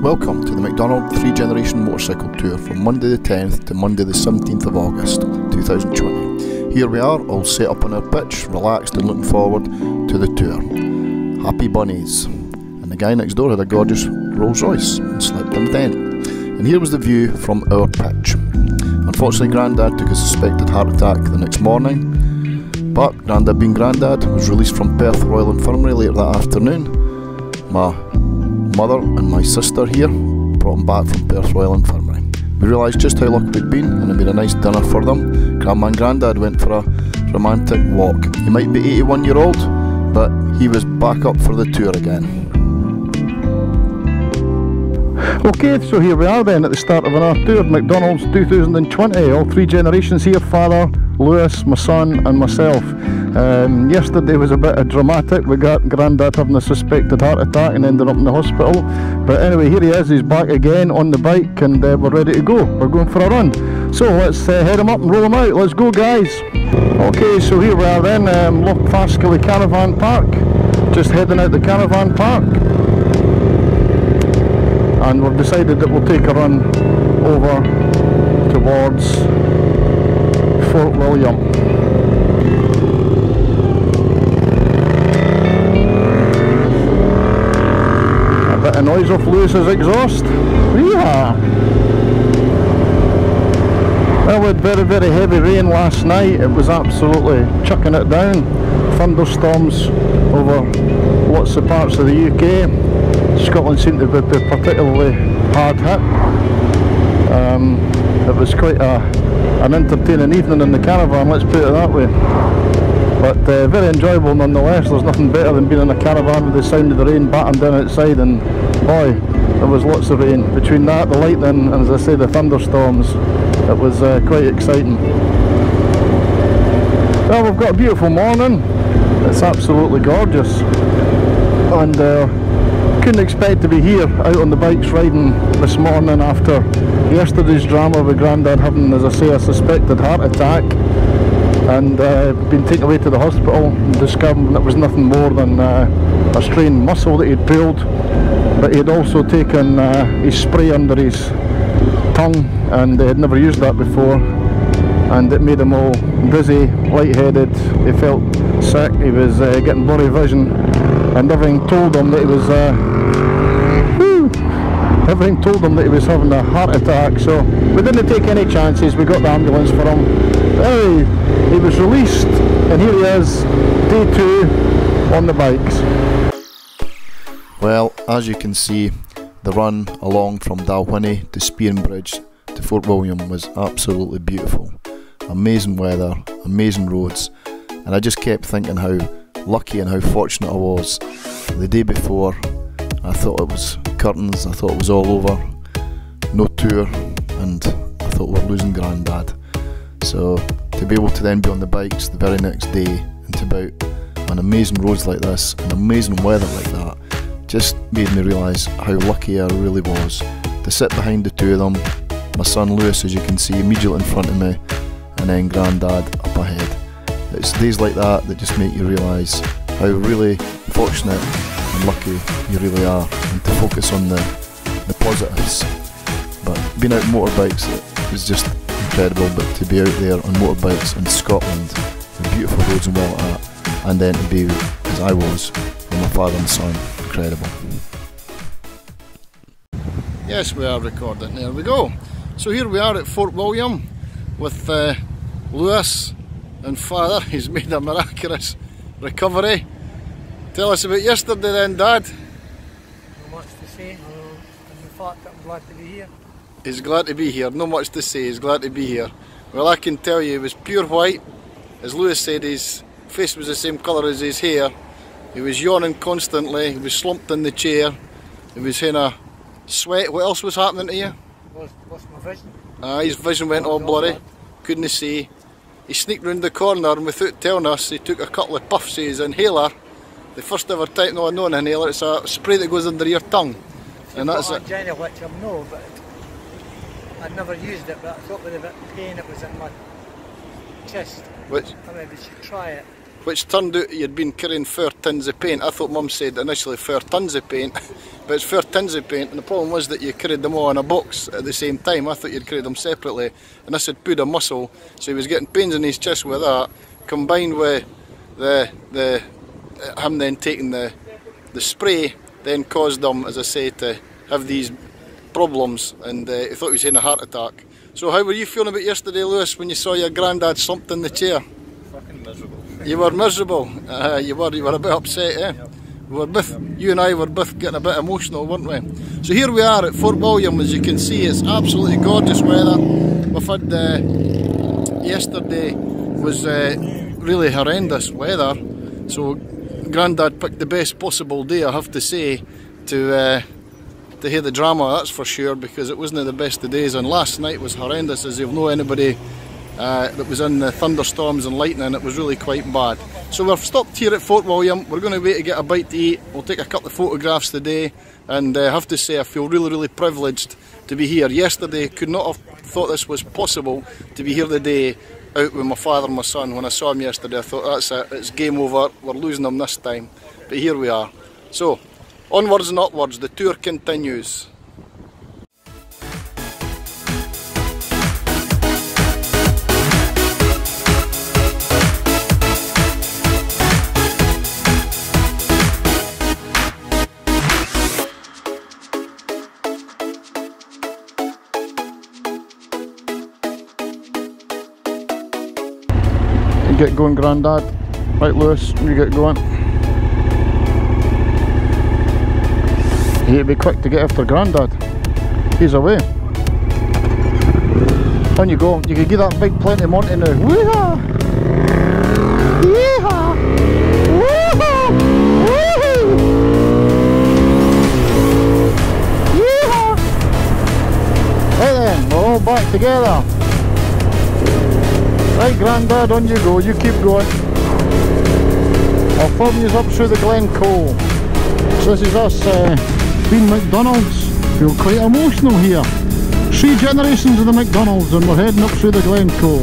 Welcome to the Macdonald Three Generation Motorcycle Tour from Monday the 10th to Monday the 17th of August 2020. Here we are, all set up on our pitch, relaxed and looking forward to the tour. Happy bunnies. And the guy next door had a gorgeous Rolls Royce and slept in the tent. And here was the view from our pitch. Unfortunately, Grandad took a suspected heart attack the next morning, but Grandad being Grandad was released from Perth Royal Infirmary later that afternoon. My mother and my sister here brought him back from Perth Royal Infirmary. We realised just how lucky we'd been and it made a nice dinner for them. Grandma and Grandad went for a romantic walk. He might be 81-year-old, but he was back up for the tour again. Okay, so here we are then at the start of our tour, Macdonald's 2020. All three generations here, father, Lewis, my son and myself. Yesterday was a bit dramatic. We got Grandad having a suspected heart attack and ended up in the hospital. But anyway, here he is, he's back again on the bike and we're ready to go. We're going for a run. So let's head him up and roll him out. Let's go, guys. Okay, so here we are then, Loch Faskally Caravan Park. Just heading out the caravan park. And we've decided that we'll take a run over towards Fort William. A bit of noise off Lewis's exhaust. Yeah. Well, we had very heavy rain last night. It was absolutely chucking it down. Thunderstorms over lots of parts of the UK. Scotland seemed to be particularly hard hit. It was quite an entertaining evening in the caravan, let's put it that way. But very enjoyable nonetheless. There's nothing better than being in a caravan with the sound of the rain batting down outside, and boy, there was lots of rain. Between that, the lightning, and as I say, the thunderstorms, it was quite exciting. Well, we've got a beautiful morning. It's absolutely gorgeous. And couldn't expect to be here out on the bikes riding this morning after yesterday's drama with Grandad having, as I say, a suspected heart attack and been taken away to the hospital and discovered it was nothing more than a strained muscle that he'd pulled, but he had also taken his spray under his tongue and they had never used that before, and it made him all dizzy, lightheaded, he felt sick, he was getting blurry vision, and everything told him that he was having a heart attack. So we didn't take any chances. We got the ambulance for him. Anyway, he was released and here he is, day 2 on the bikes. Well, as you can see, the run along from Dalwhinnie to Spearinbridge to Fort William was absolutely beautiful. Amazing weather, amazing roads, and I just kept thinking how lucky and how fortunate I was. The day before I thought it was curtains, I thought it was all over, no tour, and I thought we were losing Grandad. So to be able to then be on the bikes the very next day and to be out on amazing roads like this and amazing weather like that just made me realise how lucky I really was to sit behind the two of them, my son Lewis, as you can see, immediately in front of me, and then Grandad up ahead. It's days like that that just make you realise how really fortunate and lucky you really are, and to focus on the positives. But being out motorbikes, it was just incredible, but to be out there on motorbikes in Scotland, the beautiful roads and well like that, and then to be, as I was, with my father and son, incredible. Yes, we are recording, there we go. So here we are at Fort William with Lewis and father. He's made a miraculous recovery. Tell us about yesterday then, Dad. Not much to say, and the fact that I'm glad to be here. He's glad to be here, not much to say, he's glad to be here. Well, I can tell you, it was pure white. As Lewis said, his face was the same colour as his hair. He was yawning constantly, he was slumped in the chair, he was in a sweat. What else was happening to you? Lost my vision. His vision went all blurry, couldn't see. He sneaked round the corner and without telling us, he took a couple of puffs of his inhaler. The first ever type, no, I know an inhaler, it's a spray that goes under your tongue. And that's it. Jenny, which I know, but I'd never used it, but I thought with a bit of pain it was in my chest. Which? I maybe should try it. which turned out you'd been carrying 4 tins of paint. I thought Mum said initially 4 tons of paint, but it's 4 tins of paint, and the problem was that you carried them all in a box at the same time. I thought you'd carried them separately, and this had pulled a muscle, so he was getting pains in his chest with that, combined with him then taking the spray, then caused him, as I say, to have these problems, and he thought he was having a heart attack. So how were you feeling about yesterday, Lewis, when you saw your granddad slumped in the chair? Fucking miserable. You were miserable. You were a bit upset, eh? Yep. We were both, you and I were both getting a bit emotional, weren't we? So here we are at Fort William. As you can see, it's absolutely gorgeous weather. We've had yesterday was really horrendous weather, so Grandad picked the best possible day, I have to say, to hear the drama, that's for sure, because it wasn't the best of days, and last night was horrendous. As you'll know, anybody that was in the thunderstorms and lightning, it was really quite bad. So we've stopped here at Fort William. We're going to wait to get a bite to eat. We'll take a couple of photographs today, and I have to say I feel really privileged to be here. Yesterday could not have thought this was possible, to be here today out with my father and my son. When I saw him yesterday, I thought, that's it, it's game over, we're losing them this time. But here we are. So onwards and upwards, the tour continues. Get going, Grandad. Right, Lewis, you get going. You need to be quick to get after Grandad. He's away. On you go. You can give that big plenty of Monty now. Wee-haw! Yee-haw! Woo-hoo! Woo-hoo! Yee-haw! Right then, we're all back together. Right, Grandad, on you go, you keep going. I'll follow you up through the Glencoe. So this is us being Macdonalds. Feel quite emotional here. 3 generations of the Macdonalds, and we're heading up through the Glencoe.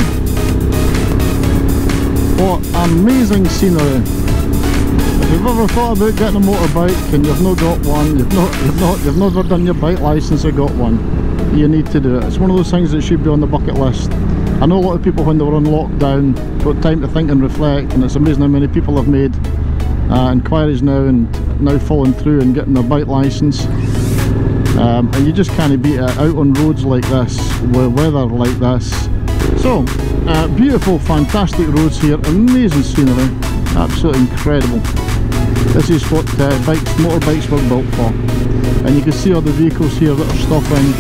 What amazing scenery. If you've ever thought about getting a motorbike and you've not got one, you've never done your bike licence or got one, you need to do it. It's one of those things that should be on the bucket list. I know a lot of people, when they were on lockdown, got time to think and reflect, and it's amazing how many people have made inquiries now and now following through and getting their bike licence. And you just can't beat it out on roads like this, with weather like this. So, beautiful, fantastic roads here, amazing scenery, absolutely incredible. This is what motorbikes were built for. And you can see all the vehicles here that are stopping,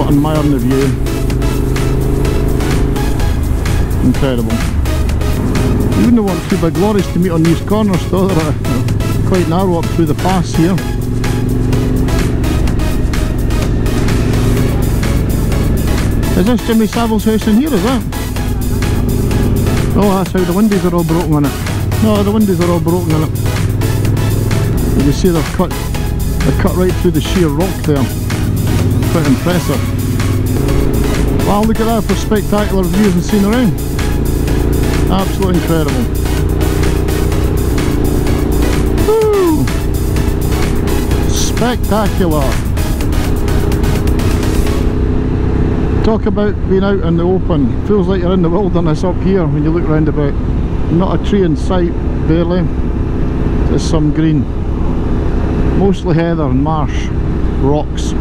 admiring the view. Incredible. You wouldn't want 2 big lorries to meet on these corners though, they're quite narrow up through the pass here. Is this Jimmy Savile's house in here, is that? Oh, that's how the windows are all broken in it. No, the windows are all broken in it. You can see they're cut right through the sheer rock there. Quite impressive. Wow, look at that for spectacular views and scenery. Absolutely incredible. Woo! Spectacular. Talk about being out in the open. Feels like you're in the wilderness up here when you look round about. Not a tree in sight, barely. Just some green. Mostly heather and marsh, rocks.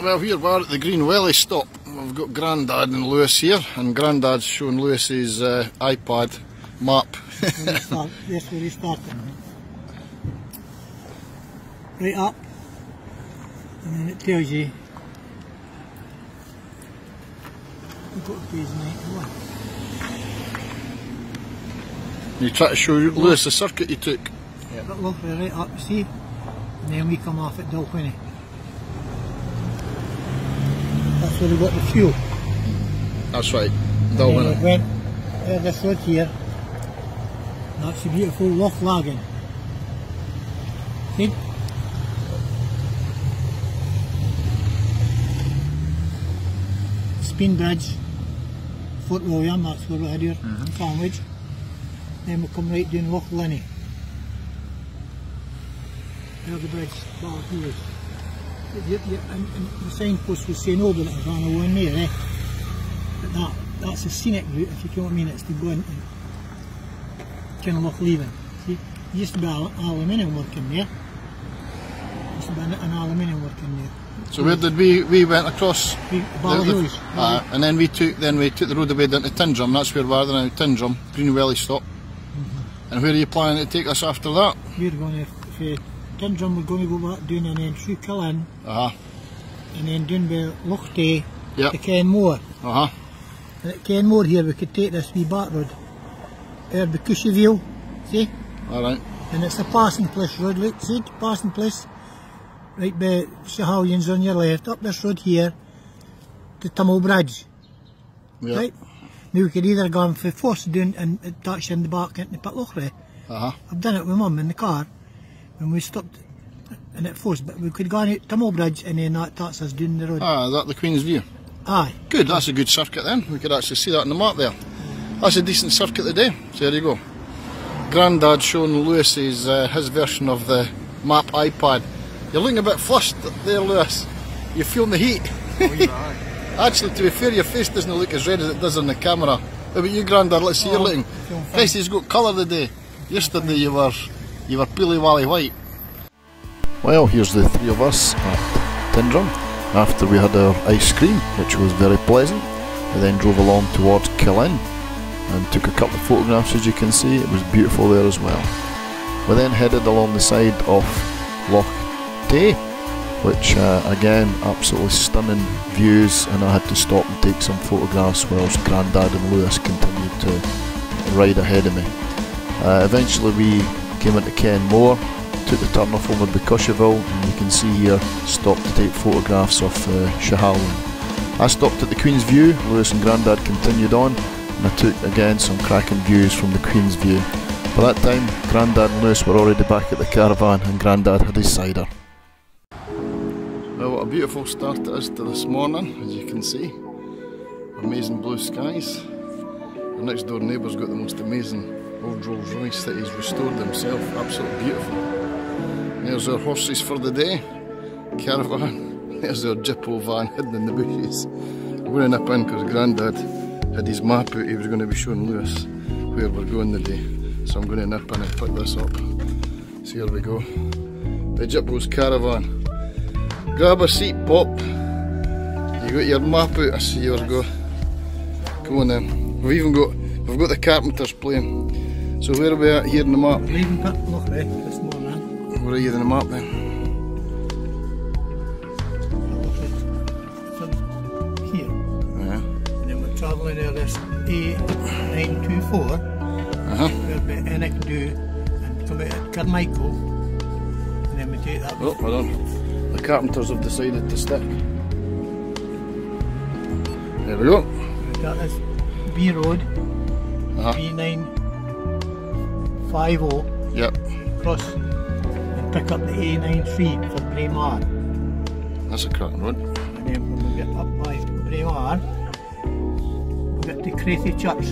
Well, here we are at the Green Welly stop. We've got Grandad and Lewis here, and Grandad's showing Lewis's iPad map. That's where he started. Right up, and then it tells you you've got to phase 91. You try to show Lewis the circuit you took. But look, we're right up, see, and then we come off at Dalwhinnie. that's where we got the fuel. That's right. And then it went this road here. That's the beautiful Loch Faskally. See? Spin Bridge, Fort William, that's where we had here, sandwich. Then we come right down Loch Faskally. There's the bridge, Ballyhooly. And the signpost was saying, oh, but it was on the one there, eh? But that's a scenic route, if you know what I mean. It's to go into kind of Loch Leven. See, there used to be aluminium working there. Used to be an aluminium working there. So where did we went across? Ballyhooly. And then we took the road away down to Tindrum. That's where we are now. Tindrum, Greenwelly stop. And where are you planning to take us after that? We're going to Tindrum. We're going to go back down and then through Killin. And then down by Loch Tay to Kenmore. And at Kenmore here we could take this wee back road. There by Cushyville, see? Alright. And it's a passing place road, look, see? Passing place. Right by Highlands on your left, up this road here to Tummel Bridge. Right? Now we could either go for Foss down and touch in the back into Pitlochry. I've done it with Mum in the car when we stopped in at Foss, but we could go on out Tummel Bridge and then that takes us down the road. Is that the Queen's View? Aye. Good, that's a good circuit then. We could actually see that on the map there. That's a decent circuit today. So there you go. Grandad showing Lewis his version of the map iPad. You're looking a bit flushed there, Lewis. You're feeling the heat. Actually, to be fair, your face doesn't look as red as it does on the camera. How about you, Grandad? Let's see, you're looking. Christ, he's got colour today. Yesterday you were peely wally white. Well, here's the three of us at Tindrum after we had our ice cream, which was very pleasant. We then drove along towards Killin and took a couple of photographs. As you can see, it was beautiful there as well. We then headed along the side of Loch Tay, which again, absolutely stunning views, and I had to stop and take some photographs whilst Grandad and Lewis continued to ride ahead of me. Eventually we came into Kenmore, took the turn off over by Cushyville, and you can see here, stopped to take photographs of Highlands. I stopped at the Queen's View. Lewis and Grandad continued on, and I took again some cracking views from the Queen's View. By that time, Grandad and Lewis were already back at the caravan, and Grandad had his cider. Well, what a beautiful start it is to this morning, as you can see. Amazing blue skies. Our next door neighbour's got the most amazing old Rolls Royce that he's restored himself. Absolutely beautiful. There's our horses for the day. Caravan. There's our Jippo van hidden in the bushes. I'm going to nip in because Grandad had his map out. He was going to be showing Lewis where we're going today. So I'm going to nip in and pick this up. So here we go. The Jippo's caravan. Grab a seat, Pop. You got your map out, I see yours go. Come on then. We've got the carpenters playing. So where are we at here in the map? Leaving Pitlochry this morning. Where are you in the map then? Here. And then we're travelling there this A924. We'll be in Ennickdhu and come out at Carmichael. And then we take that. Oh, hold on. The carpenters have decided to stick. There we go. We've got this B Road, B950. Cross and pick up the A93 for Braemar. That's a cracking road. And then when we get up by Braemar, we get to Crathie Church,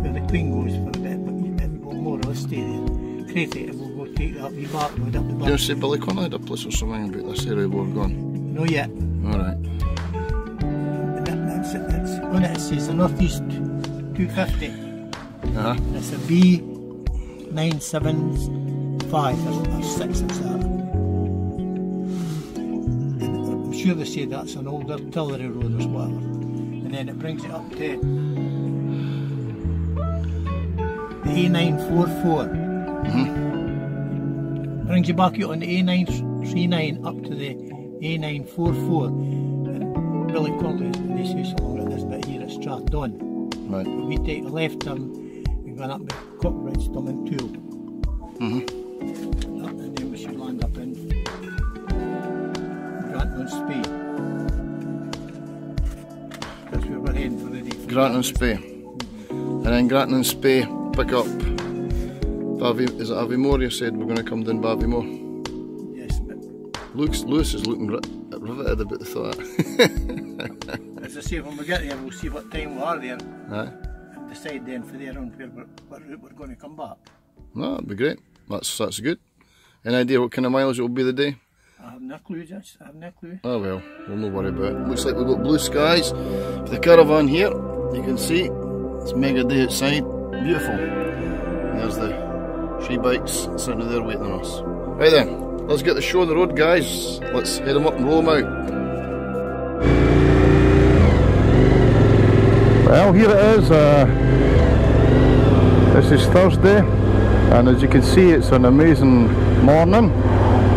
where the Queen goes for a bit, but we'll more or less stay there. Crathie, and we'll go take that wee back road up the back. Do you say Billy Connell had a place or something about this area where we're going? No yet. Alright. That's on it says the North East 250. It's a B975 or 6 it's that. And I'm sure they say that's an old artillery road or whatever. And then it brings it up to the A944. Brings you back out on the A939 up to the A944. And Billy Connolly, they say so long at this bit here at Strathdon. Right. We take the left turn and go up the Cockbridge to Tool. And then we should land up in Grantland Spey. heading for the day. Granton and Spey. And then Granton and Spey pick up is it Aviemore you said we're going to come down Aviemore? Yes, but Lewis is looking riveted about the thought. as I say, when we get there, we'll see what time we are there. Aye. And decide then for there on what route we're going to come back. No, that'd be great. That's good. Any idea what kind of mileage it will be the day? I have no clue, Judge. I have no clue. Oh well, we'll not worry about it. Looks like we've got blue skies. For the caravan here, you can see it's mega day outside. Beautiful. There's the 3 bikes sitting there waiting on us. Right then, let's get the show on the road, guys. Let's head them up and roll them out. Well, here it is. This is Thursday, and as you can see, it's an amazing morning.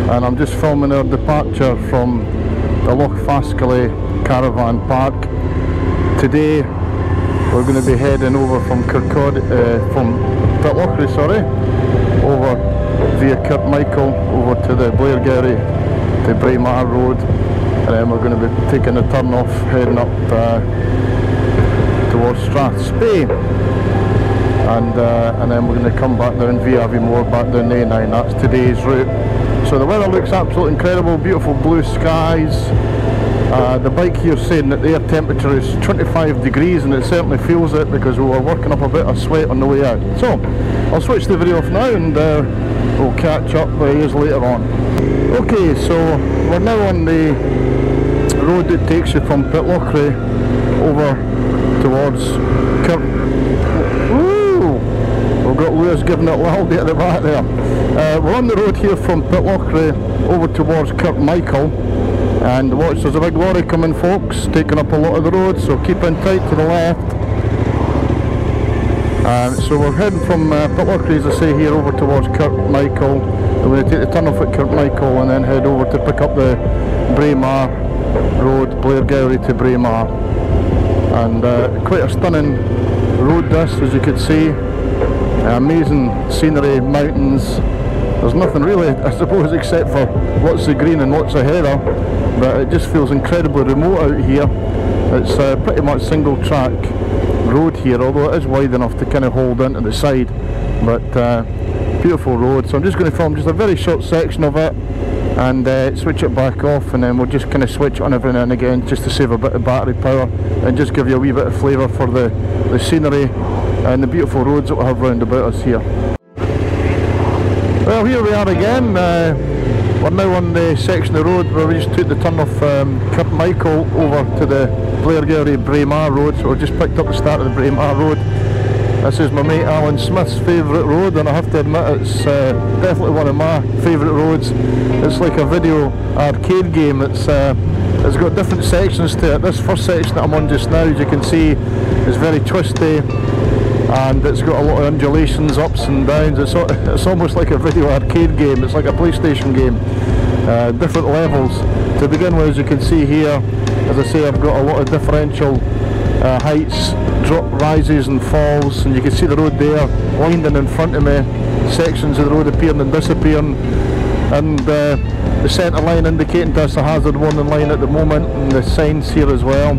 And I'm just filming our departure from the Loch Faskally caravan park. Today, we're going to be heading over from Pitlochry, over via Kirkmichael over to the Blairgowrie to Braemar Road, and then we're going to be taking a turn off heading up towards Strathspey, and then we're going to come back down via Aviemore back down the A9. That's today's route. So the weather looks absolutely incredible, beautiful blue skies. The bike here is saying that the air temperature is 25 degrees, and it certainly feels it because we were working up a bit of sweat on the way out. So I'll switch the video off now, and we'll catch up with you later on. Okay, so we're now on the road that takes you from Pitlochry over towards We've got Lewis giving it loudly at the back there. We're on the road here from Pitlochry over towards Kirkmichael, and watch, there's a big lorry coming, folks, taking up a lot of the road, so keep in tight to the left. So we're heading from Pitlochry, as I say, here over towards Kirkmichael. We're going to take the turn off at Kirkmichael and then head over to pick up the Braemar Road, Blairgowrie to Braemar. And quite a stunning road this, as you can see. Amazing scenery, mountains. There's nothing really, I suppose, except for lots of green and lots of heather, but it just feels incredibly remote out here. It's pretty much single track road here, although it is wide enough to kind of hold into the side, but beautiful road. So I'm just going to film just a very short section of it and switch it back off, and then we'll just kind of switch on every now and again just to save a bit of battery power and just give you a wee bit of flavour for the scenery and the beautiful roads that we have round about us here. Well, here we are again. We're now on the section of the road where we just took the turn off Kirkmichael over to the Blairgowrie Braemar Road, so we just picked up the start of the Braemar Road. This is my mate Alan Smith's favourite road, and I have to admit it's definitely one of my favourite roads. It's like a video arcade game. It's got different sections to it. This first section that I'm on just now, as you can see, is very twisty, and it's got a lot of undulations, ups and downs. It's almost like a video arcade game. It's like a PlayStation game. Different levels. To begin with, as you can see here, as I say, I've got a lot of differential heights, rises and falls, and you can see the road there winding in front of me, sections of the road appearing and disappearing, and the centre line indicating to us a hazard warning line at the moment, and the signs here as well.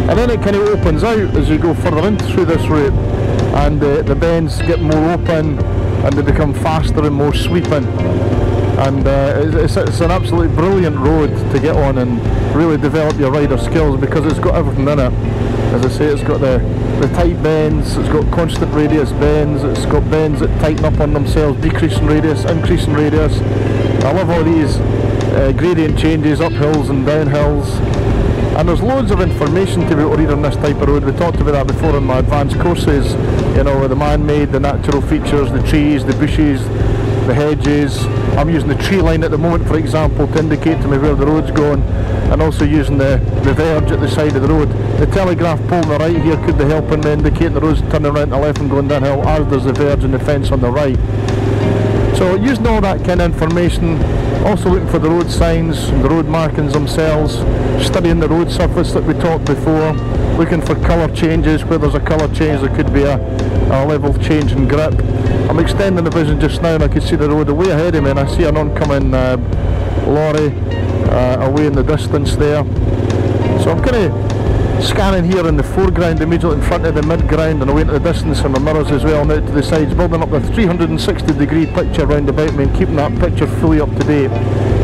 And then it kind of opens out as you go further in through this route, and the bends get more open and they become faster and more sweeping, and it's an absolutely brilliant road to get on and really develop your rider skills, because it's got everything in it. As I say, it's got the tight bends, it's got constant radius bends, it's got bends that tighten up on themselves, decreasing radius, increasing radius. I love all these gradient changes, up hills and down hills. And there's loads of information to be able to read on this type of road. We talked about that before in my advanced courses, you know, the man-made, the natural features, the trees, the bushes, the hedges. I'm using the tree line at the moment, for example, to indicate to me where the road's going, and also using the verge at the side of the road. The telegraph pole on the right here could be helping me indicate the road's turning right to the left and going downhill, as does the verge and the fence on the right. So using all that kind of information, also looking for the road signs, the road markings themselves, studying the road surface that we talked before, looking for colour changes. Where there's a colour change, there could be a level change in grip. I'm extending the vision just now and I can see the road way ahead of me, and I see an oncoming lorry away in the distance there. So I'm kind of Scanning here in the foreground, immediately in front of the midground, and away into the distance from the mirrors as well, and out to the sides, building up the 360-degree picture round about me and keeping that picture fully up to date.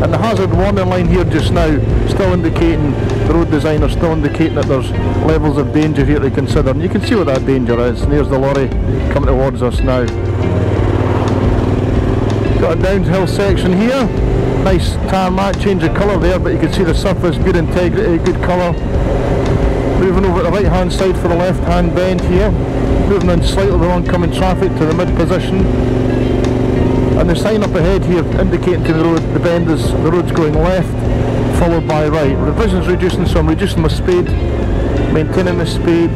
And the hazard warning line here just now, still indicating, the road designer still indicating that there's levels of danger here to consider, and you can see what that danger is. And there's the lorry coming towards us now. Got a downhill section here, nice tarmac, change of colour there, but you can see the surface, good integrity, good colour. Moving over to the right hand side for the left hand bend here, moving in slightly with oncoming traffic to the mid position, and the sign up ahead here indicating to the road the bend is the road's going left followed by right. Revision's reducing, so I'm reducing my speed, maintaining the speed,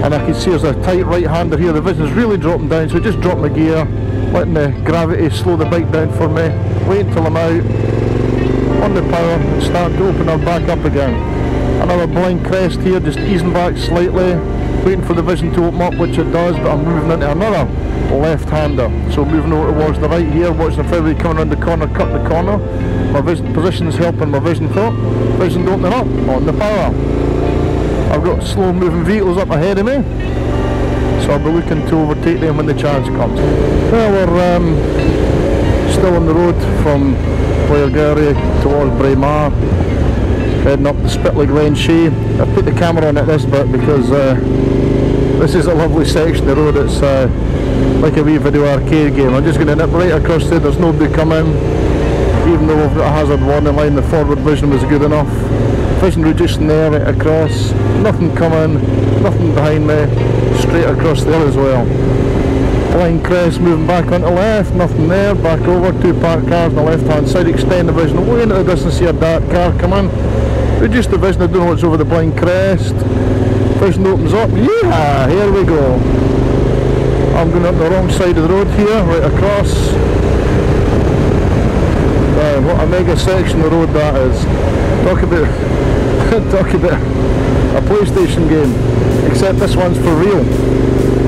and I can see there's a tight right hander here. The vision's really dropping down, so I just drop my gear, letting the gravity slow the bike down for me, wait until I'm out on the power and start to open her back up again. Another blind crest here, just easing back slightly, waiting for the vision to open up, which it does, but I'm moving into another left-hander. So moving over towards the right here, watching the February coming around the corner, cut the corner. My vision position's helping my vision thought. Vision opening up, on the power. I've got slow moving vehicles up ahead of me, so I'll be looking to overtake them when the chance comes. Well, we're still on the road from Blairgowrie towards Braemar, heading up the Spitly Glen Shea. I put the camera on at this bit because this is a lovely section of the road. It's like a wee video arcade game. I'm just going to nip right across there, there's nobody coming. Even though we've got a hazard warning line, the forward vision was good enough. Vision reducing there, right across, nothing coming, nothing behind me, straight across there as well. Blind crest moving back onto left, nothing there, back over, two parked cars on the left hand side, extend the vision way into the distance, see a dark car coming. Reduce the vision, I don't know what's over the blind crest. Vision opens up, yeah, here we go. I'm going up the wrong side of the road here, right across. What a mega section of road that is. Talk about a PlayStation game, except this one's for real.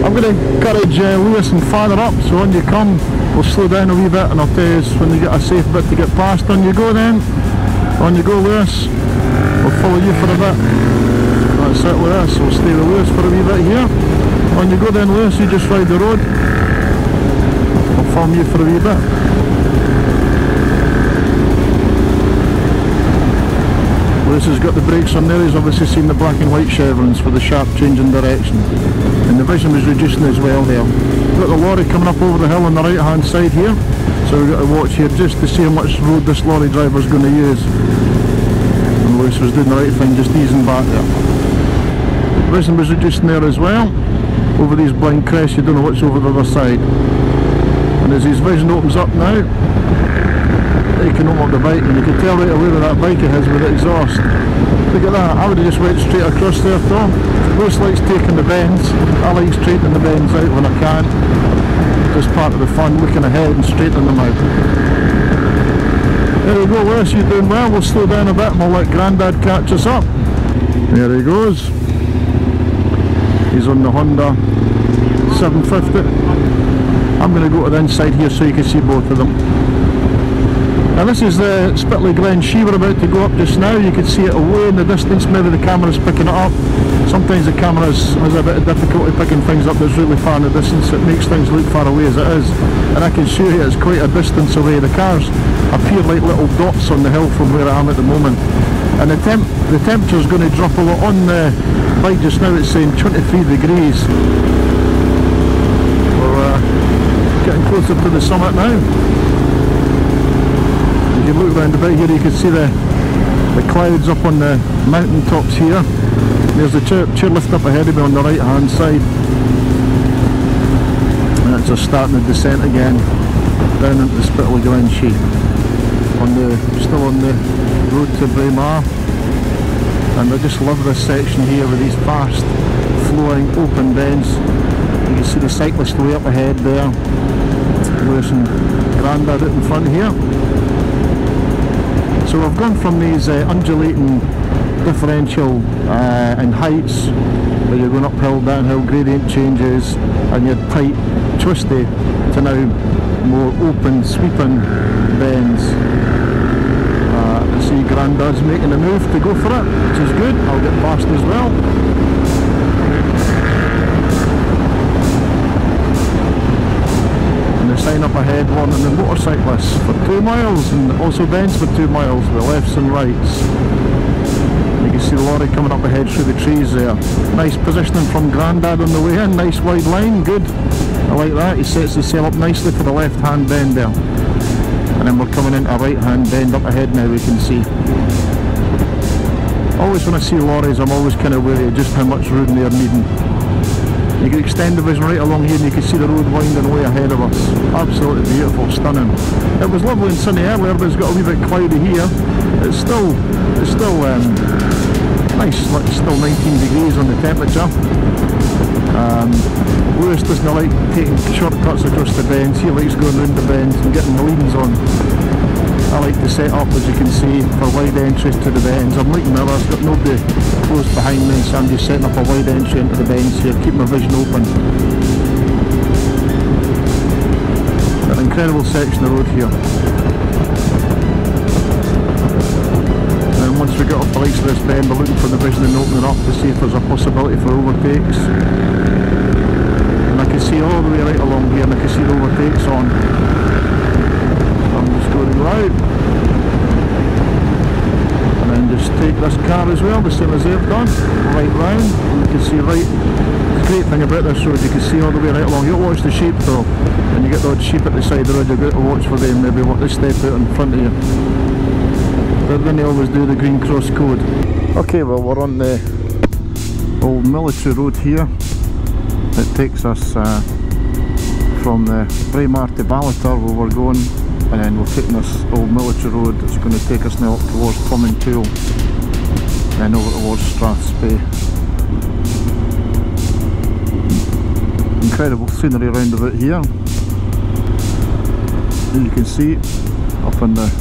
I'm going to encourage Lewis and father up, so on you come, we'll slow down a wee bit and I'll tell you when you get a safe bit to get past. On you go then, on you go Lewis, we'll follow you for a bit. That's it with us, we'll stay with Lewis for a wee bit here. On you go then Lewis, you just ride the road, I'll follow you for a wee bit. Lewis has got the brakes on there, he's obviously seen the black and white chevrons for the sharp change in direction. And the vision was reducing as well there. We've got the lorry coming up over the hill on the right hand side here, so we've got to watch here just to see how much road this lorry driver is going to use. And Lewis was doing the right thing, just easing back there. Vision was reducing there as well. Over these blind crests you don't know what's over the other side. And as his vision opens up now, you can open up the bike and you can tell right away where that bike is with the exhaust. Look at that, I would have just went straight across there, Tom. Lewis likes taking the bends, I like straightening the bends out when I can. Just part of the fun, looking ahead and straightening them out. There we go Lewis, you're doing well, we'll slow down a bit and we'll let Grandad catch us up. There he goes. He's on the Honda 750. I'm going to go to the inside here so you can see both of them. Now this is the Spitly Glen Shea we're about to go up just now. You can see it away in the distance, maybe the camera's picking it up. Sometimes the camera has a bit of difficulty picking things up that's really far in the distance. It makes things look far away as it is. And I can show you it's quite a distance away. The cars appear like little dots on the hill from where I am at the moment. And the temperature's going to drop a lot. On the bike just now it's saying 23 degrees. We're getting closer to the summit now. You look round about here, you can see the clouds up on the mountain tops here. There's the chairlift up ahead of me on the right hand side. And it's just starting the descent again down into the Spitly Glen Shea. Still on the road to Braemar. And I just love this section here with these fast flowing open bends. You can see the cyclist way up ahead there. Lewis and Grandad out in front here. So we've gone from these undulating differential in heights, where you're going uphill, downhill, gradient changes, and you're tight, twisty, to now more open, sweeping bends. see Grandad's making a move to go for it, which is good. I'll get past as well. And the sign up ahead warning the motorcyclists for 2 miles, and also bends for 2 miles, the lefts and rights. You can see the lorry coming up ahead through the trees there. Nice positioning from Grandad on the way in, nice wide line, good. I like that, he sets the sail up nicely for the left hand bend there. And then we're coming into a right hand bend up ahead now, we can see. Always when I see lorries I'm always kind of wary of just how much room they're needing. You can extend the vision right along here and you can see the road winding way ahead of us. Absolutely beautiful, stunning. It was lovely and sunny earlier, but it's got a wee bit cloudy here. It's still nice, like still 19 degrees on the temperature. Lewis doesn't like taking shortcuts across the bends, he likes going round the bends and getting the leans on. I like to set up, as you can see, for wide entries to the bends. I'm like Miller's, got nobody close behind me, so I'm just setting up a wide entry into the bends here, keep my vision open. An incredible section of road here. And once we get off the likes of this bend, we're looking for the vision and opening up to see if there's a possibility for overtakes. And I can see all the way right along here, and I can see the overtakes on. I'm just going to go out and then just take this car as well, the same as they've done, right round. And you can see right, the great thing about this road, you can see all the way right along. You don't watch the sheep though, when you get the odd sheep at the side of the road, you've got to watch for them, maybe what they step out in front of you. But then they always do the green cross code. Okay, well we're on the old military road here. It takes us from the Braemar to Ballater where we're going, and then we're taking this old military road that's going to take us now up towards Plummontool and over towards Strathspey. Incredible scenery around about here. And you can see up in the,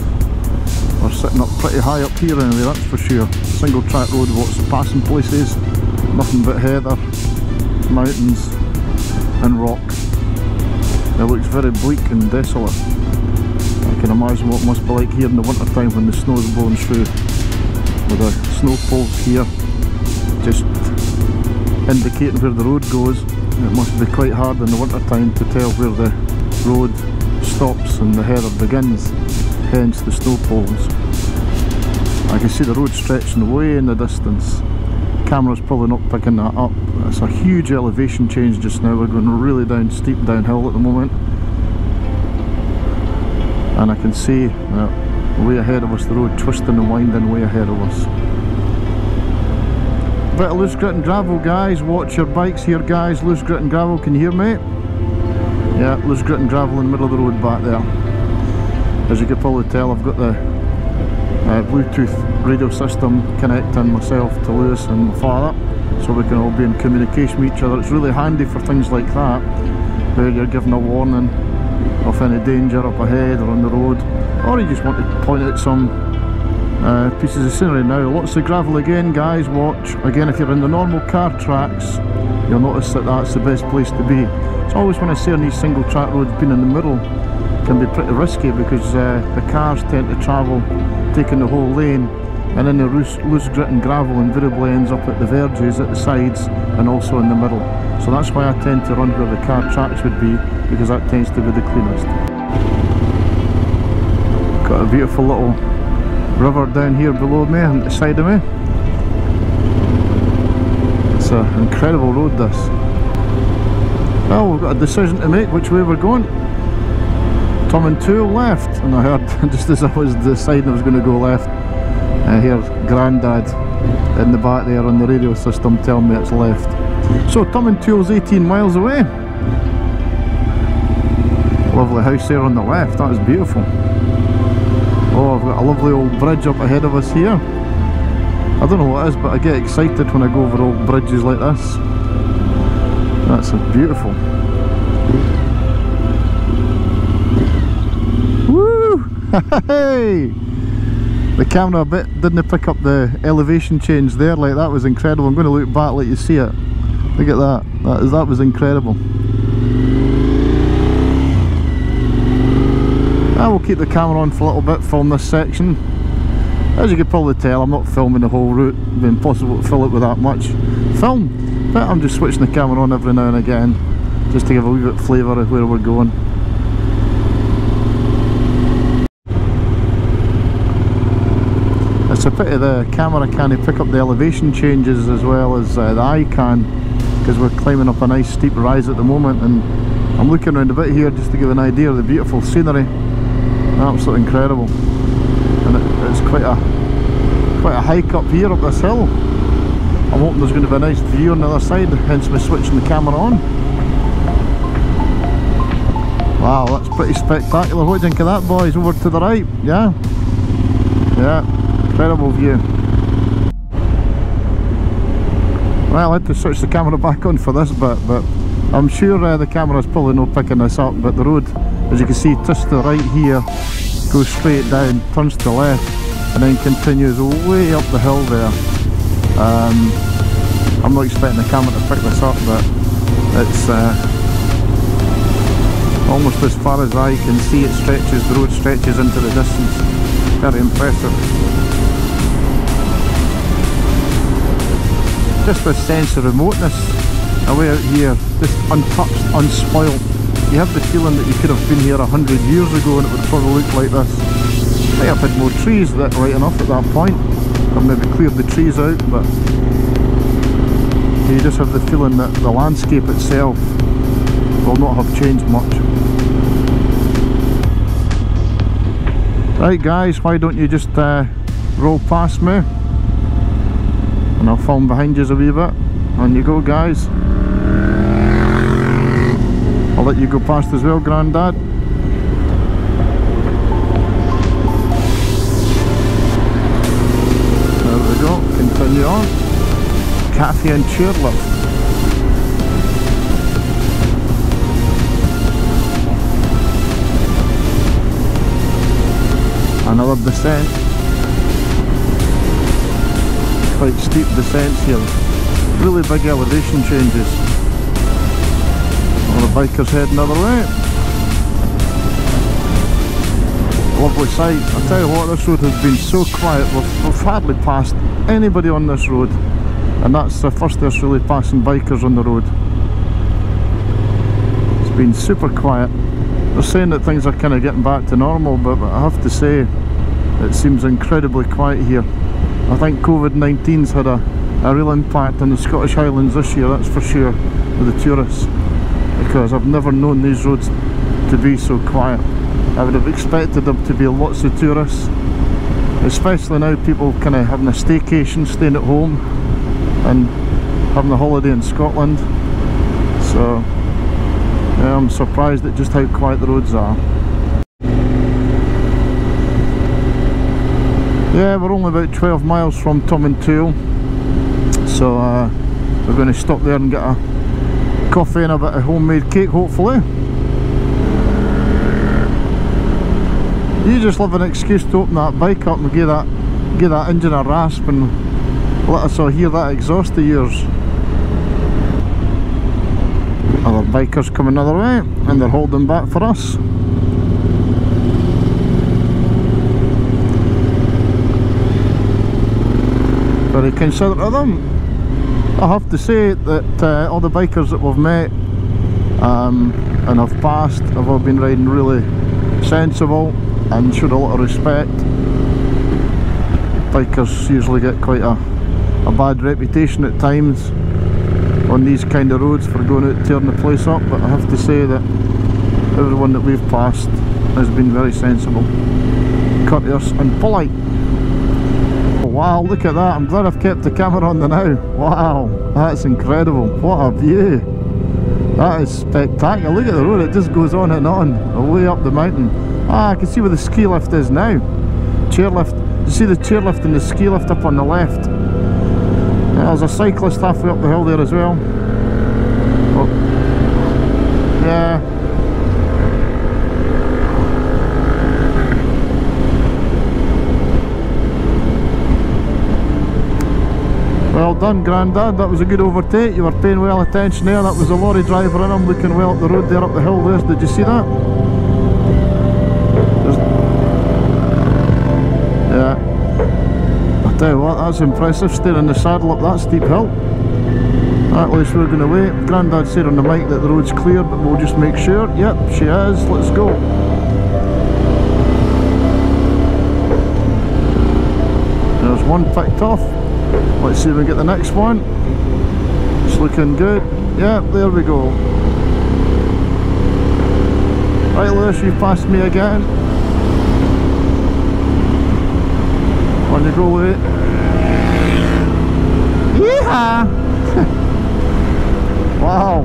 we're sitting up pretty high up here anyway, that's for sure. Single track road, what's passing places, nothing but heather, mountains and rock. It looks very bleak and desolate. I can imagine what it must be like here in the winter time when the snow is blowing through, with the snow poles here just indicating where the road goes. It must be quite hard in the winter time to tell where the road stops and the heather begins, hence the snow poles. I can see the road stretching way in the distance. Camera's probably not picking that up. It's a huge elevation change just now. We're going really down, steep downhill at the moment. And I can see way ahead of us, the road twisting and winding way ahead of us. Bit of loose grit and gravel, guys. Watch your bikes here, guys. Loose grit and gravel, can you hear me? Yeah, loose grit and gravel in the middle of the road back there. As you can probably tell, I've got the Bluetooth radio system connecting myself to Lewis and my father, so we can all be in communication with each other. It's really handy for things like that, where you're given a warning of any danger up ahead or on the road, or you just want to point out some pieces of scenery. Now lots of gravel again, guys. Watch again, if you're in the normal car tracks, you'll notice that that's the best place to be. It's always when I say on these single track roads, being in the middle can be pretty risky, because the cars tend to travel taking the whole lane, and then the loose grit and gravel invariably ends up at the verges, at the sides, and also in the middle. So that's why I tend to run where the car tracks would be, because that tends to be the cleanest. Got a beautiful little river down here below me, on the side of me. It's an incredible road, this. Well, we've got a decision to make which way we're going. Plummontool left, and I heard just as I was deciding I was going to go left, I hear Grandad in the back there on the radio system telling me it's left. So Plummontool's 18 miles away. Lovely house there on the left, that is beautiful. Oh, I've got a lovely old bridge up ahead of us here. I don't know what it is, but I get excited when I go over old bridges like this. That's beautiful. Woo! Hey! The camera a bit didn't pick up the elevation change there, like that was incredible. I'm going to look back, let you see it. Look at that. That was incredible. I will keep the camera on for a little bit, film this section. As you can probably tell, I'm not filming the whole route. It'd be impossible to fill it with that much film, but I'm just switching the camera on every now and again just to give a wee bit of flavour of where we're going. It's a pity the camera can't pick up the elevation changes as well as the eye can, because we're climbing up a nice steep rise at the moment, and I'm looking around a bit here just to give an idea of the beautiful scenery. Absolutely incredible. And it's quite a hike up here up this hill. I'm hoping there's going to be a nice view on the other side, hence me switching the camera on. Wow, that's pretty spectacular. What do you think of that, boys? Over to the right, yeah? Yeah, incredible view. Well, I had to switch the camera back on for this bit, but I'm sure the camera's probably not picking this up, but the road, as you can see, just to the right here, goes straight down, turns to the left, and then continues way up the hill there. I'm not expecting the camera to pick this up, but it's almost as far as I can see it stretches, the road stretches into the distance. Very impressive. Just this sense of remoteness away out here, just untouched, unspoiled. You have the feeling that you could have been here 100 years ago and it would probably look like this. I think I've had more trees right enough at that point. I've maybe cleared the trees out, but you just have the feeling that the landscape itself will not have changed much. Right guys, why don't you just roll past me and I'll film behind you a wee bit. On you go guys. I'll let you go past as well, Grandad. There we go, continue on. Cafe and chairlift. Another descent. Quite steep descents here. Really big elevation changes. All the bikers heading another way. Lovely sight. I tell you what, this road has been so quiet. We've hardly passed anybody on this road, and that's the first us really passing bikers on the road. It's been super quiet. They're saying that things are kind of getting back to normal, but I have to say it seems incredibly quiet here. I think COVID-19's had a real impact on the Scottish Highlands this year, that's for sure, with the tourists, because I've never known these roads to be so quiet. I would have expected there to be lots of tourists, especially now people kind of having a staycation, staying at home and having a holiday in Scotland. So yeah, I'm surprised at just how quiet the roads are. Yeah, we're only about 12 miles from Tomintoul, so we're going to stop there and get a coffee and a bit of homemade cake, hopefully. You just love an excuse to open that bike up and give that engine a rasp and let us all hear that exhaust of yours. Other bikers coming another way, and they're holding back for us. Very considerate of them. I have to say that all the bikers that we've met and have passed have all been riding really sensible and showed a lot of respect. Bikers usually get quite a bad reputation at times on these kind of roads for going out tearing the place up, but I have to say that everyone that we've passed has been very sensible, courteous and polite. Wow, look at that. I'm glad I've kept the camera on the now. Wow, that's incredible. What a view. That is spectacular. Look at the road, it just goes on and on, way up the mountain. Ah, I can see where the ski lift is now. Chairlift. You see the chairlift and the ski lift up on the left. Yeah, there's a cyclist halfway up the hill there as well. Oh. Yeah. Well done, Grandad, that was a good overtake. You were paying well attention there. That was a lorry driver in, I'm looking well up the road there, up the hill there. Did you see that? Yeah. Tell you what, that's impressive, staying in the saddle up that steep hill. At least we're going to wait. Grandad said on the mic that the road's clear, but we'll just make sure. Yep, she is. Let's go. There's one picked off. Let's see if we get the next one. It's looking good. Yep, there we go. Right, Lewis, you've passed me again. On you go, Louis. Yeehaw! Wow.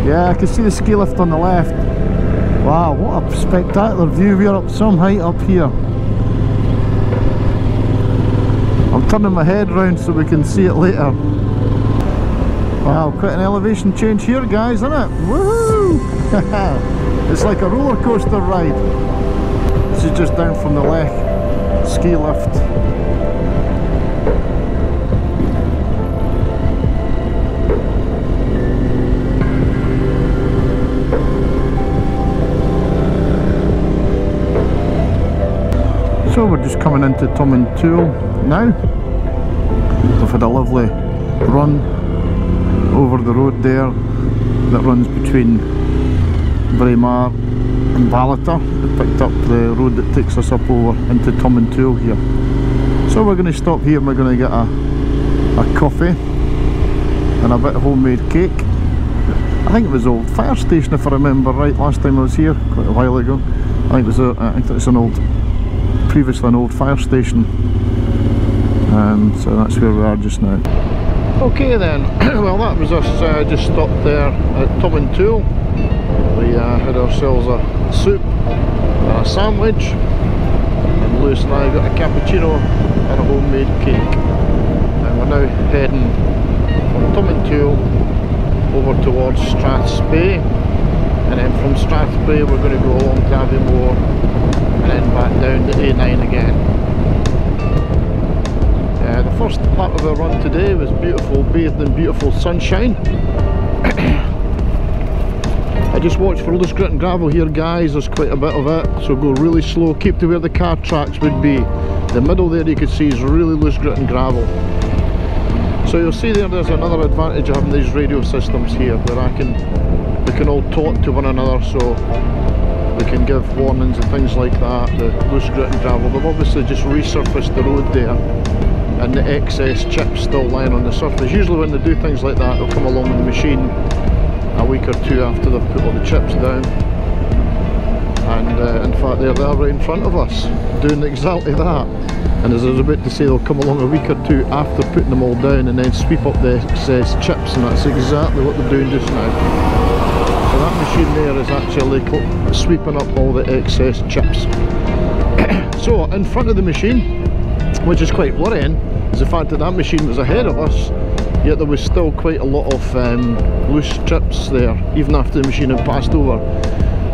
Yeah, I can see the ski lift on the left. Wow, what a spectacular view. We're up some height up here. I'm turning my head round so we can see it later. Wow, quite an elevation change here, guys, isn't it? Woohoo! It's like a roller coaster ride. This is just down from the Lech ski lift. So we're just coming into Tomintoul now. We've had a lovely run over the road there that runs between Braemar and Ballater. We picked up the road that takes us up over into Tomintoul here. So we're going to stop here and we're going to get a coffee and a bit of homemade cake. I think it was the old fire station if I remember right, last time I was here, quite a while ago. I think it's an old, previously an old fire station. So that's where we are just now. Okay then, well that was us just stopped there at Tomintoul. We had ourselves a soup and a sandwich, and Lewis and I got a cappuccino and a homemade cake. And we're now heading from Tomintoul over towards Strathspey, and then from Strathspey we're going to go along to Aviemore and then back down to A9 again. The first part of our run today was beautiful, bathed in beautiful sunshine. I just watched for loose grit and gravel here, guys. There's quite a bit of it, so go really slow, keep to where the car tracks would be. The middle there you can see is really loose grit and gravel. So you'll see there's another advantage of having these radio systems here, where we can all talk to one another, so we can give warnings and things like that. The loose grit and gravel, they've obviously just resurfaced the road there, and the excess chips still lying on the surface. Usually when they do things like that, they'll come along with the machine a week or two after they've put all the chips down, and in fact they're there right in front of us doing exactly that. And as I was about to say, they'll come along a week or two after putting them all down and then sweep up the excess chips, and that's exactly what they're doing just now. So that machine there is actually sweeping up all the excess chips. So in front of the machine, which is quite worrying, is the fact that that machine was ahead of us, yet there was still quite a lot of loose chips there, even after the machine had passed over,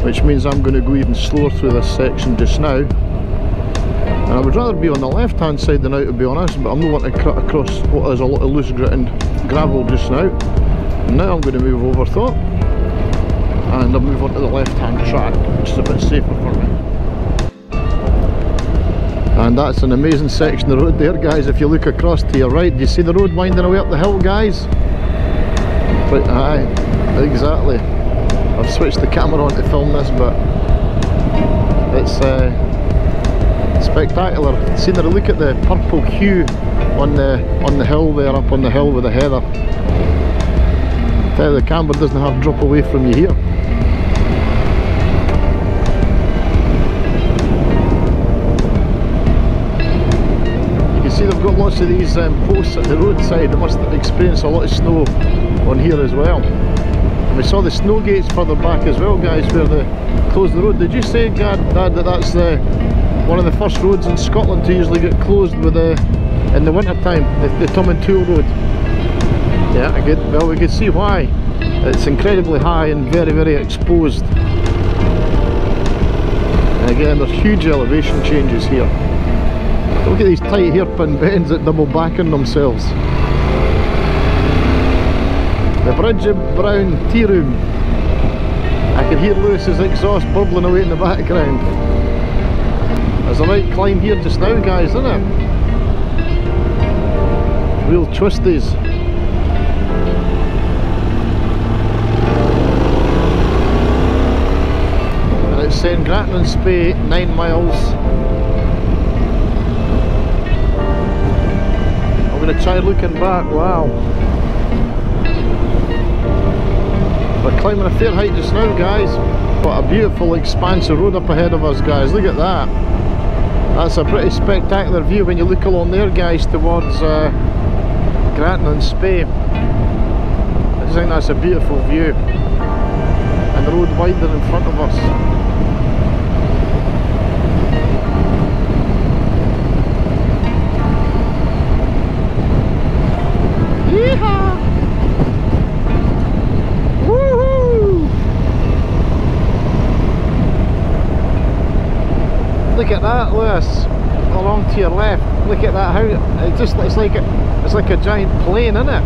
which means I'm going to go even slower through this section just now. And I would rather be on the left hand side than out, to be honest, but I'm not wanting to cut across what is a lot of loose grit and gravel just now. And now I'm going to move over though, and I'll move on to the left hand track, which is a bit safer for me. And that's an amazing section of road there, guys. If you look across to your right, do you see the road winding away up the hill, guys? But aye, exactly. I've switched the camera on to film this, but it's spectacular scenery. Look at the purple hue on the hill there, up on the hill with the heather. I tell you, the camera doesn't have to drop away from you here. See, they've got lots of these posts at the roadside. They must experience a lot of snow on here as well. And we saw the snow gates further back as well, guys, where they closed the road. Did you say, Dad, that that's one of the first roads in Scotland to usually get closed with in the winter time, the Tomintoul road? Yeah, good. Well, we can see why. It's incredibly high and very, very exposed. And again, there's huge elevation changes here. Look at these tight hairpin bends that double back on themselves. The Bridge of Brown tea room. I can hear Lewis's exhaust bubbling away in the background. There's a right climb here just now, guys, isn't it? Real twisties. And it's saying Grattan and Spey, 9 miles. I'm going to try looking back. Wow. We're climbing a fair height just now, guys. What a beautiful expansive road up ahead of us, guys. Look at that. That's a pretty spectacular view when you look along there, guys, towards Grattan and Spey. I just think that's a beautiful view. And the road wider in front of us. Yeehaw! Woohoo! Look at that, Lewis. Along to your left. Look at that. How it's like a giant plane, isn't it?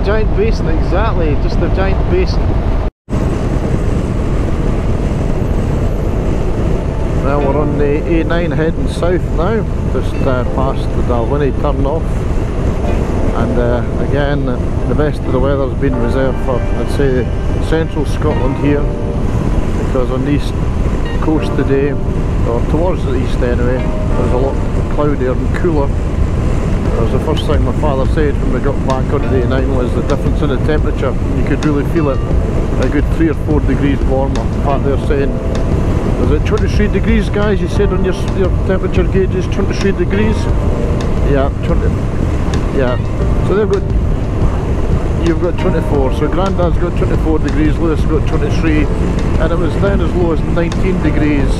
Giant basin, exactly. Just a giant basin. Well, we're on the A9 heading south now. Just past the Dalwhinnie turn off. And again, the best of the weather's been reserved for, I'd say, central Scotland here, because on the east coast today, or towards the east anyway, there's a lot cloudier and cooler. That was the first thing my father said when we got back onto the A9 was the difference in the temperature. You could really feel it, a good 3 or 4 degrees warmer. In fact, they're saying, was it 23 degrees, guys? You said on your temperature gauges, 23 degrees? Yeah, 20. Yeah, so you've got 24, so Grandad's got 24 degrees, Lewis got 23, and it was down as low as 19 degrees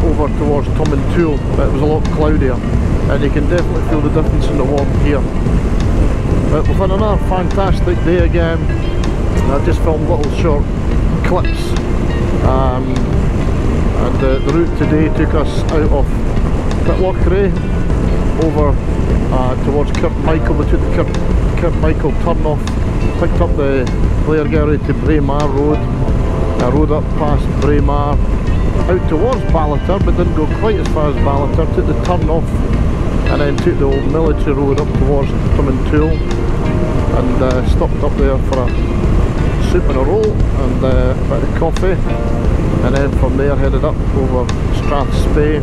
over towards Tomintoul, but it was a lot cloudier, and you can definitely feel the difference in the warmth here. But we've had another fantastic day again. I just filmed little short clips, and the route today took us out of Pitlochry over towards Kirkmichael. We took the Kirkmichael turn off, picked up the Blairgowrie to Braemar road, rode up past Braemar out towards Ballater, but didn't go quite as far as Ballater, took the turn off and then took the old military road up towards Tomintoul and stopped up there for a soup and a roll and a bit of coffee, and then from there headed up over Strathspey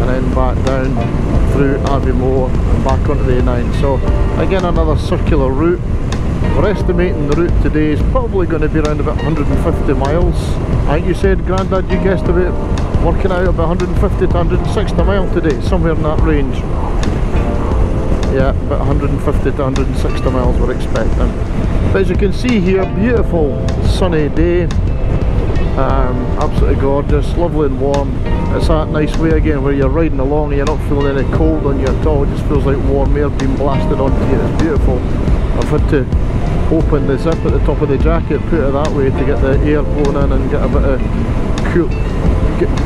and then back down through Aviemore and back onto the A9. So again, another circular route. We're estimating the route today is probably going to be around about 150 miles. I think you said, Grandad, you guessed about working out about 150 to 160 miles today, somewhere in that range. Yeah, about 150 to 160 miles we're expecting. But as you can see here, beautiful sunny day. Absolutely gorgeous, lovely and warm. It's that nice way again where you're riding along and you're not feeling any cold on you at all. It just feels like warm air being blasted onto you. It's beautiful. I've had to open the zip at the top of the jacket, put it that way to get the air blown in and get a bit of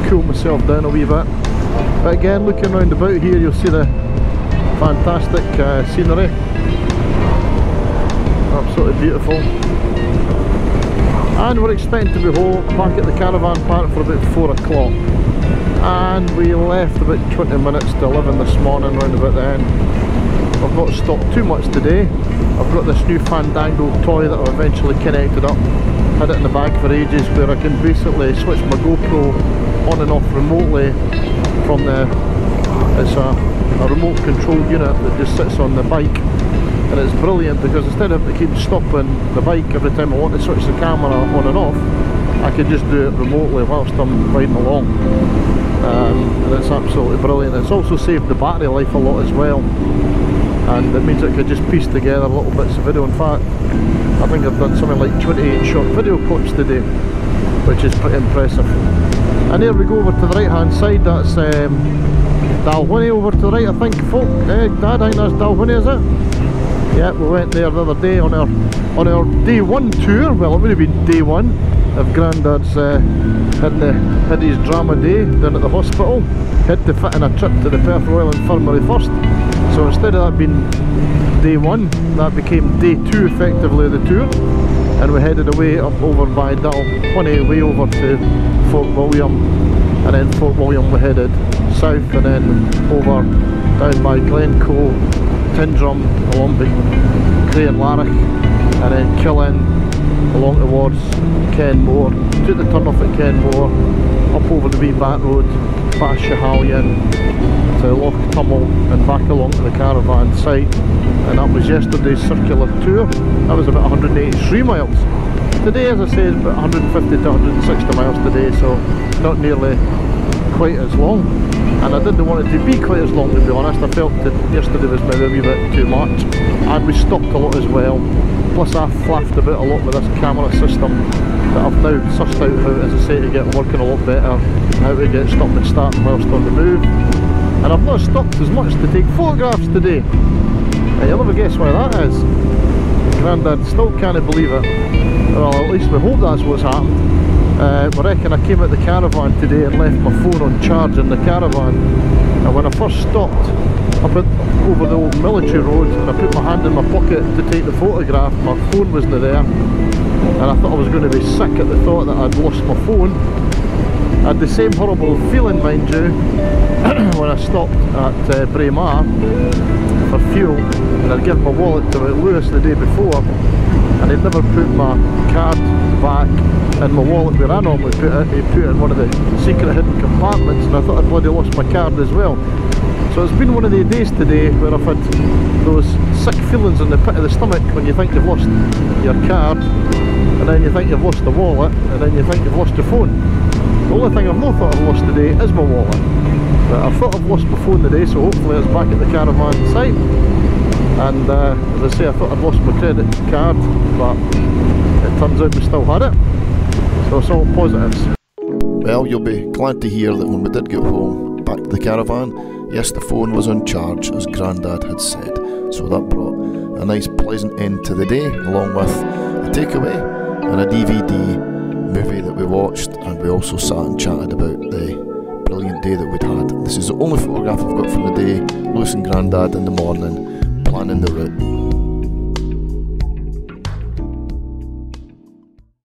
cool myself down a wee bit. But again, looking round about here, you'll see the fantastic scenery. Absolutely beautiful. And we're expecting to be home, back at the caravan park for about 4 o'clock. And we left about 20 minutes to 11 this morning, round about then. I've not stopped too much today. I've got this new Fandango toy that I've eventually connected up. Had it in the bag for ages, where I can basically switch my GoPro on and off remotely from the... It's a remote control unit that just sits on the bike. And it's brilliant because instead of having to keep stopping the bike every time I want to switch the camera on and off, I can just do it remotely whilst I'm riding along. And it's absolutely brilliant. It's also saved the battery life a lot as well, and it means I could just piece together little bits of video. In fact, I think I've done something like 28 short video clips today, which is pretty impressive. And there we go over to the right hand side, that's Dalwhinnie over to the right, I think, folk. Dad, I think that's Dalwhinnie, is it? Yeah, we went there the other day on our day 1 tour. Well, it would have been day 1 of Grandad's had his drama day down at the hospital. Had to fit in a trip to the Perth Royal Infirmary first. So instead of that being day 1, that became day 2 effectively of the tour. And we headed away up over by Dalwhinnie, way over to Fort William. And then Fort William we headed south and then over down by Glencoe Tindrum along by Cray and Larrick, and then Killin along towards Kenmore, took the turn off at Kenmore, up over the wee back road, past Schiehallion to Loch Tummel and back along to the caravan site. And that was yesterday's circular tour. That was about 183 miles. Today, as I say, is about 150 to 160 miles today, so not nearly quite as long. And I didn't want it to be quite as long, to be honest. I felt that yesterday was maybe a wee bit too much, and we stopped a lot as well. Plus I flaffed about a lot with this camera system that I've now sussed out how, as I say, to get working a lot better, how to get stop and start whilst on the move. And I've not stopped as much to take photographs today. And you'll never guess why that is. Grandad still can't believe it. Well, at least we hope that's what's happened. I reckon I came out the caravan today and left my phone on charge in the caravan, and when I first stopped up over the old military road and I put my hand in my pocket to take the photograph, my phone wasn't there, and I thought I was going to be sick at the thought that I'd lost my phone. I had the same horrible feeling, mind you, when I stopped at Braemar for fuel, and I'd given my wallet to Lewis the day before, and he'd never put my card back in my wallet where I normally put it. He put it in one of the secret hidden compartments, and I thought I'd bloody lost my card as well. So it's been one of the days today where I've had those sick feelings in the pit of the stomach when you think you've lost your card, and then you think you've lost the wallet, and then you think you've lost your phone. The only thing I've not thought I've lost today is my wallet. But I've thought I've lost my phone today, so hopefully it's back at the caravan site. And as I say, I thought I'd lost my credit card, but it turns out we still had it. So it's all positives. Well, you'll be glad to hear that when we did get home, back to the caravan, yes, the phone was on charge, as Grandad had said. So that brought a nice pleasant end to the day, along with a takeaway and a DVD movie that we watched, and we also sat and chatted about the brilliant day that we'd had. This is the only photograph I've got from the day, Lewis and Grandad in the morning, planning the route.